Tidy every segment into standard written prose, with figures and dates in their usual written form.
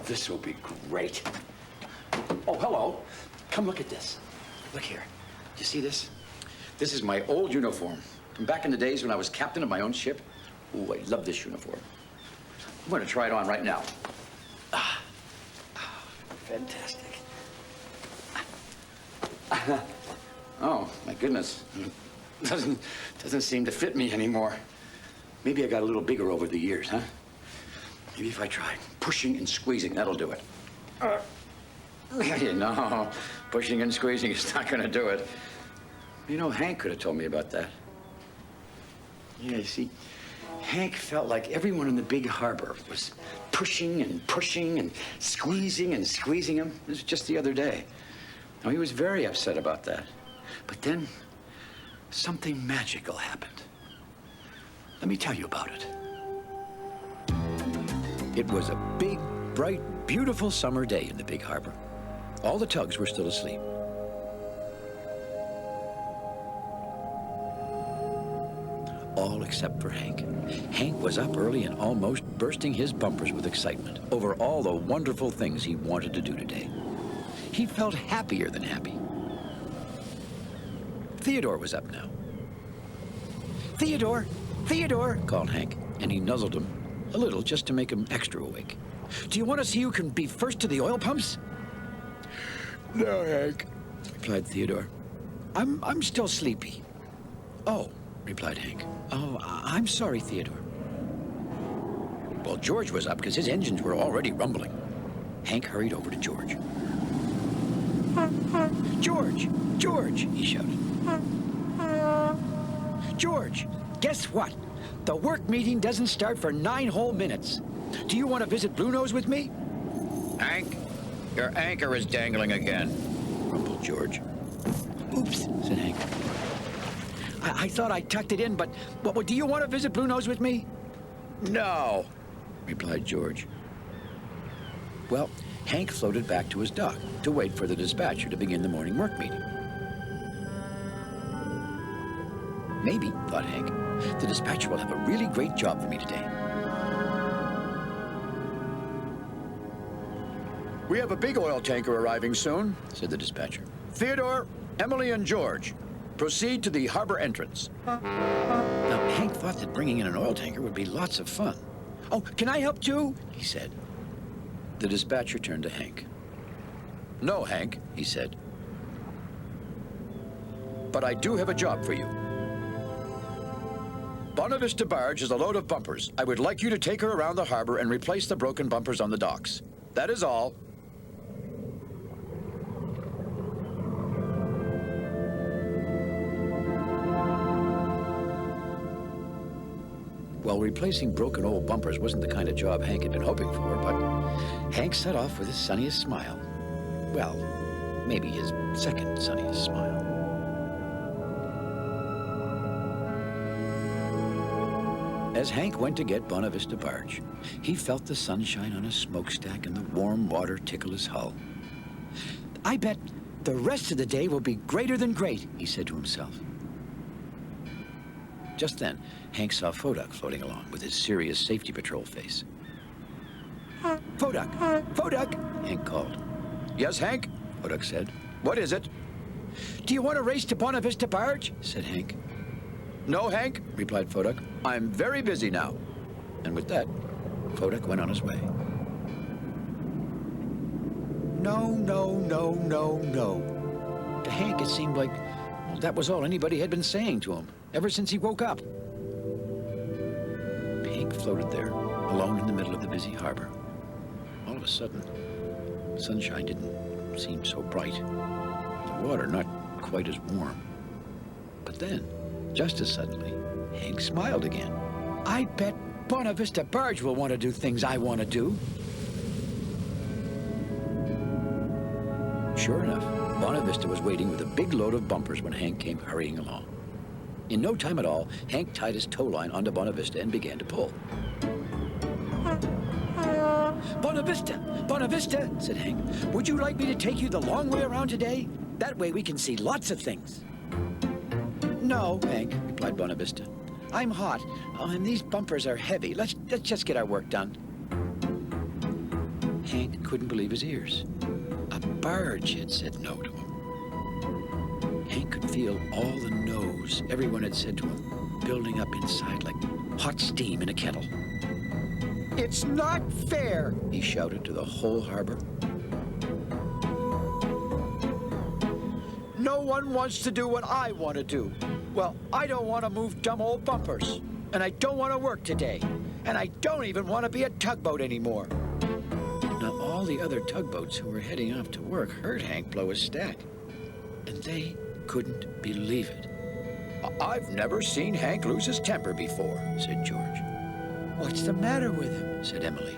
this will be great. Oh, hello. Come look at this. Look here. You see this? This is my old uniform from back in the days when I was captain of my own ship. Ooh, I love this uniform. I'm going to try it on right now. Fantastic. Oh, my goodness. Doesn't seem to fit me anymore. Maybe I got a little bigger over the years, huh? Maybe if I try pushing and squeezing, that'll do it. No, pushing and squeezing is not going to do it. You know, Hank could have told me about that. Yeah, you see, Hank felt like everyone in the big harbor was pushing and squeezing him. This was just the other day. Now, he was very upset about that. But then, something magical happened. Let me tell you about it. It was a big, bright, beautiful summer day in the big harbor. All the tugs were still asleep. All except for Hank. Hank was up early and almost bursting his bumpers with excitement over all the wonderful things he wanted to do today. He felt happier than happy. Theodore was up now. Theodore! Theodore! Called Hank, and he nuzzled him a little just to make him extra awake. Do you want to see who can be first to the oil pumps? No, Hank, replied Theodore. I'm still sleepy. Oh, replied Hank. Oh, I'm sorry, Theodore. Well, George was up because his engines were already rumbling. Hank hurried over to George. George! George! He shouted. George, guess what? The work meeting doesn't start for 9 whole minutes. Do you want to visit Blue Nose with me? Hank, your anchor is dangling again, grumbled George. Oops, said Hank. I thought I tucked it in, but do you want to visit Blue Nose with me? No, replied George. Well, Hank floated back to his dock to wait for the dispatcher to begin the morning work meeting. Maybe, thought Hank, the dispatcher will have a really great job for me today. We have a big oil tanker arriving soon, said the dispatcher. Theodore, Emily, and George, proceed to the harbor entrance. Now, Hank thought that bringing in an oil tanker would be lots of fun. Oh, can I help too? He said. The dispatcher turned to Hank. No, Hank, he said. But I do have a job for you. Bonavista barge is a load of bumpers. I would like you to take her around the harbor and replace the broken bumpers on the docks. That is all. Well, replacing broken old bumpers wasn't the kind of job Hank had been hoping for, but Hank set off with his sunniest smile. Well, maybe his second sunniest smile. As Hank went to get Bonavista barge, he felt the sunshine on his smokestack and the warm water tickle his hull. I bet the rest of the day will be greater than great, he said to himself. Just then, Hank saw Foduck floating along with his serious safety patrol face. Foduck! Foduck! Hank called. Yes, Hank? Foduck said. What is it? Do you want to race to Bonavista barge? Said Hank. No, Hank, replied Foduck. I'm very busy now. And with that, Foduck went on his way. No. To Hank, it seemed like that was all anybody had been saying to him ever since he woke up. Hank floated there, alone in the middle of the busy harbor. All of a sudden, sunshine didn't seem so bright. The water not quite as warm. But then, just as suddenly, Hank smiled again. I bet Bonavista barge will want to do things I want to do. Sure enough, Bonavista was waiting with a big load of bumpers when Hank came hurrying along. In no time at all, Hank tied his tow line onto Bonavista and began to pull. Bonavista, said Hank. Would you like me to take you the long way around today? That way we can see lots of things. No, Hank, replied Bonavista. I'm hot, and these bumpers are heavy. Let's just get our work done. Hank couldn't believe his ears. A barge had said no to him. Hank could feel all the no's everyone had said to him building up inside like hot steam in a kettle. "It's not fair," he shouted to the whole harbor. "No one wants to do what I want to do. Well, I don't want to move dumb old bumpers. And I don't want to work today. And I don't even want to be a tugboat anymore." Now, all the other tugboats who were heading off to work heard Hank blow his stack. And they couldn't believe it. I've never seen Hank lose his temper before, said George. "What's the matter with him?" said Emily.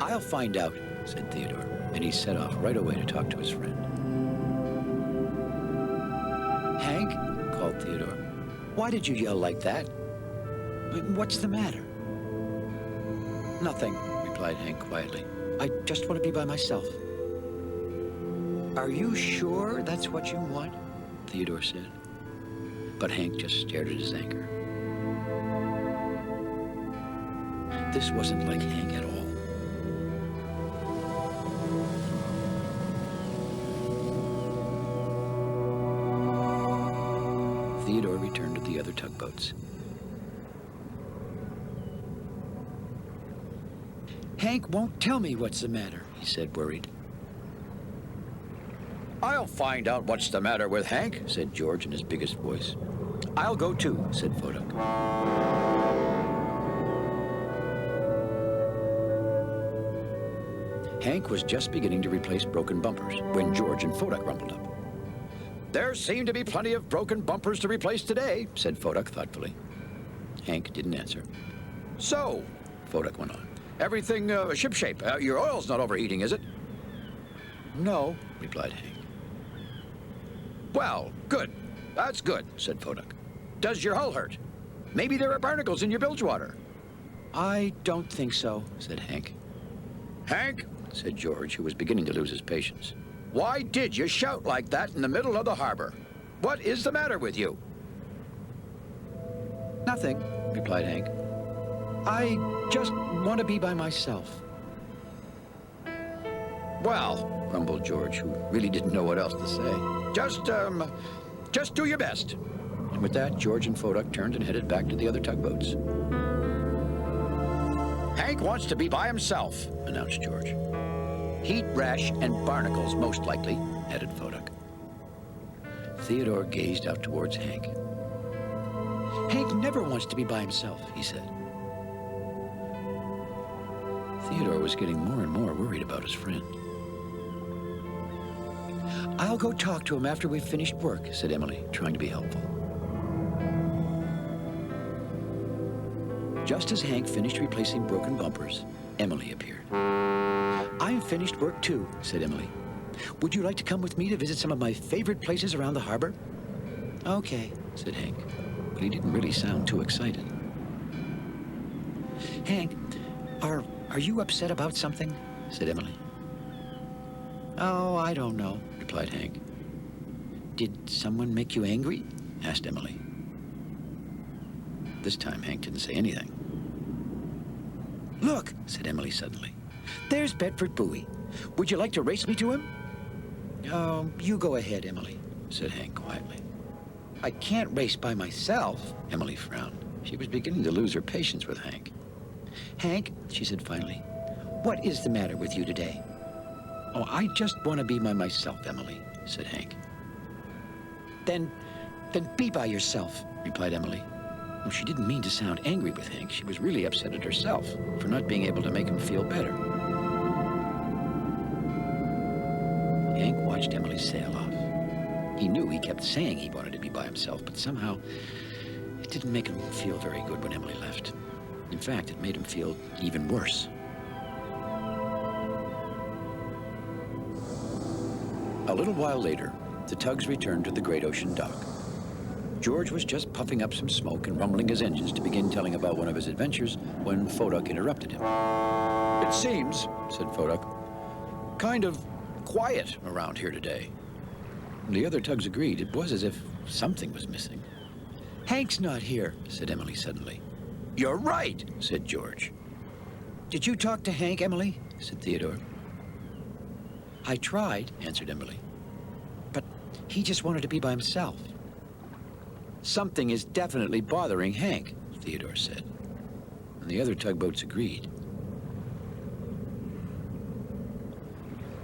"I'll find out," said Theodore, and he set off right away to talk to his friend. "Hank," called Theodore, "why did you yell like that? What's the matter?" "Nothing," replied Hank quietly. "I just want to be by myself." "Are you sure that's what you want?" Theodore said. But Hank just stared at his anchor. This wasn't like Hank at all. Theodore returned to the other tugboats. "Hank won't tell me what's the matter," he said, worried. "I'll find out what's the matter with Hank," said George in his biggest voice. "I'll go too," said Fodak. Hank was just beginning to replace broken bumpers when George and Fodak rumbled up. "There seem to be plenty of broken bumpers to replace today," said Fodak thoughtfully. Hank didn't answer. "So," Fodak went on, "everything shipshape. Your oil's not overheating, is it?" "No," replied Hank. "Well, good. That's good," said Fodak. "Does your hull hurt? Maybe there are barnacles in your bilge water." "I don't think so," said Hank. "Hank," said George, who was beginning to lose his patience, "why did you shout like that in the middle of the harbor? What is the matter with you?" "Nothing," replied Hank. "I just want to be by myself." "Well," grumbled George, who really didn't know what else to say. Just do your best." And with that, George and Fodak turned and headed back to the other tugboats. "Hank wants to be by himself," announced George. "Heat rash and barnacles, most likely," added Fodak. Theodore gazed out towards Hank. "Hank never wants to be by himself," he said. Theodore was getting more and more worried about his friend. "I'll go talk to him after we've finished work," said Emily, trying to be helpful. Just as Hank finished replacing broken bumpers, Emily appeared. "I've finished work too," said Emily. "Would you like to come with me to visit some of my favorite places around the harbor?" "Okay," said Hank, but he didn't really sound too excited. "Hank, are you upset about something?" said Emily. "Oh, I don't know," replied Hank. "Did someone make you angry?" asked Emily. This time, Hank didn't say anything. "Look," said Emily suddenly. "There's Bedford Bowie. Would you like to race me to him?" "Oh, you go ahead, Emily," said Hank quietly. "I can't race by myself," Emily frowned. She was beginning to lose her patience with Hank. "Hank," she said finally, "what is the matter with you today?" "Oh, I just want to be by myself, Emily," said Hank. Then be by yourself," replied Emily. Well, she didn't mean to sound angry with Hank. She was really upset at herself for not being able to make him feel better. Hank watched Emily sail off. He knew he kept saying he wanted to be by himself, but somehow it didn't make him feel very good when Emily left. In fact, it made him feel even worse. A little while later, the tugs returned to the Great Ocean dock. George was just puffing up some smoke and rumbling his engines to begin telling about one of his adventures when Fodak interrupted him. "It seems," said Fodak, "kind of quiet around here today." The other tugs agreed. It was as if something was missing. "Hank's not here," said Emily suddenly. "You're right," said George. Did you talk to Hank, Emily? Said Theodore. I tried, answered Emily. But he just wanted to be by himself. Something is definitely bothering Hank, Theodore said. And the other tugboats agreed.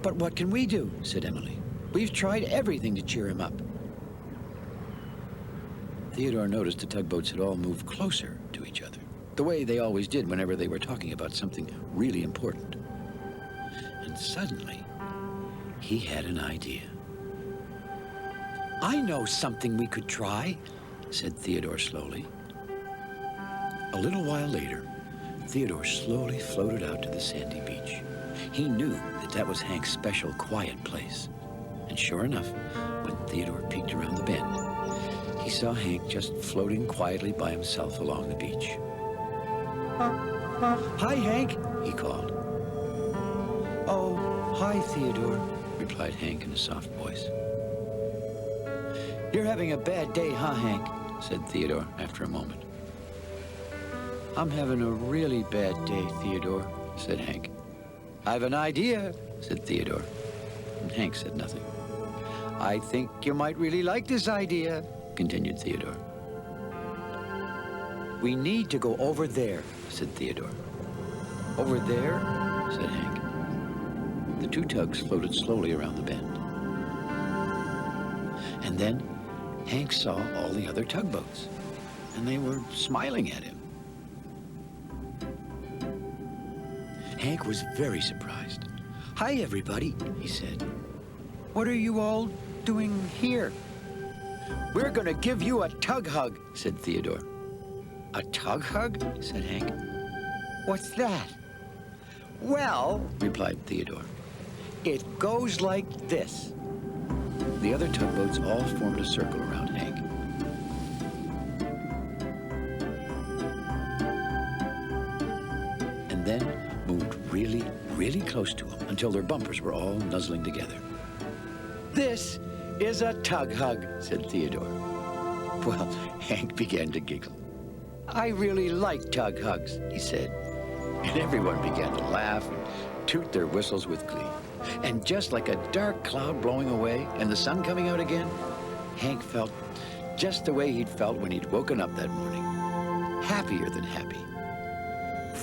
But what can we do? Said Emily. We've tried everything to cheer him up. Theodore noticed the tugboats had all moved closer to each other, the way they always did whenever they were talking about something really important. And suddenly, he had an idea. I know something we could try, said Theodore slowly. A little while later, Theodore slowly floated out to the sandy beach. He knew that that was Hank's special quiet place. And sure enough, when Theodore peeked around the bend, he saw Hank just floating quietly by himself along the beach. Hi, Hank, he called. Oh, hi, Theodore, replied Hank in a soft voice. You're having a bad day, huh, Hank? Said Theodore after a moment. I'm having a really bad day, Theodore, said Hank. I've an idea, said Theodore. And Hank said nothing. I think you might really like this idea, continued Theodore. We need to go over there, said Theodore. Over there? Said Hank. The two tugs floated slowly around the bend. And then Hank saw all the other tugboats, and they were smiling at him. Hank was very surprised. Hi, everybody, he said. What are you all doing here? We're going to give you a tug hug, said Theodore. A tug hug? Said Hank. What's that? Well, replied Theodore, it goes like this. The other tugboats all formed a circle around Hank. And then moved really, really close to him until their bumpers were all nuzzling together. This is a tug hug, said Theodore. Well, Hank began to giggle. I really like tug hugs, he said. And everyone began to laugh and toot their whistles with glee. And just like a dark cloud blowing away and the sun coming out again, Hank felt just the way he'd felt when he'd woken up that morning. Happier than happy.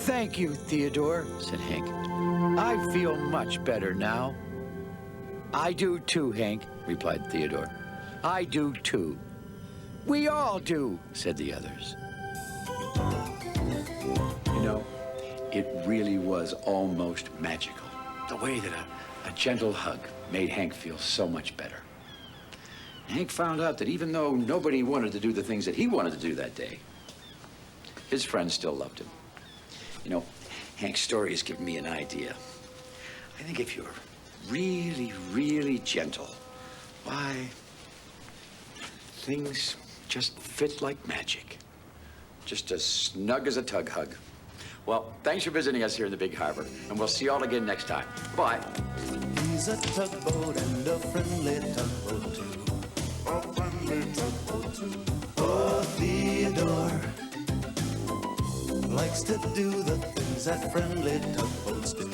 Thank you, Theodore, said Hank. I feel much better now. I do too, Hank, replied Theodore. I do too. We all do, said the others. You know, it really was almost magical. The way that a gentle hug made Hank feel so much better. Hank found out that even though nobody wanted to do the things that he wanted to do that day, his friends still loved him. You know, Hank's story has given me an idea. I think if you're really, really gentle, why, things just fit like magic. Just as snug as a tug hug. Well, thanks for visiting us here in the Big Harbor, and we'll see you all again next time. Bye. He's a tugboat and a friendly tugboat too. A friendly tugboat too. Oh, Theodore likes to do the things that friendly tugboats do.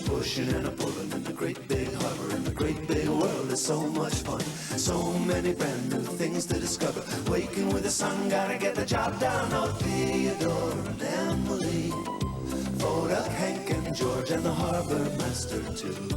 Pushing and a pulling in the great big harbor, in the great big world is so much fun. So many brand new things to discover. Waking with the sun, gotta get the job done. Oh, Theodore and Emily, Tugboat-Hank and George and the harbor master too.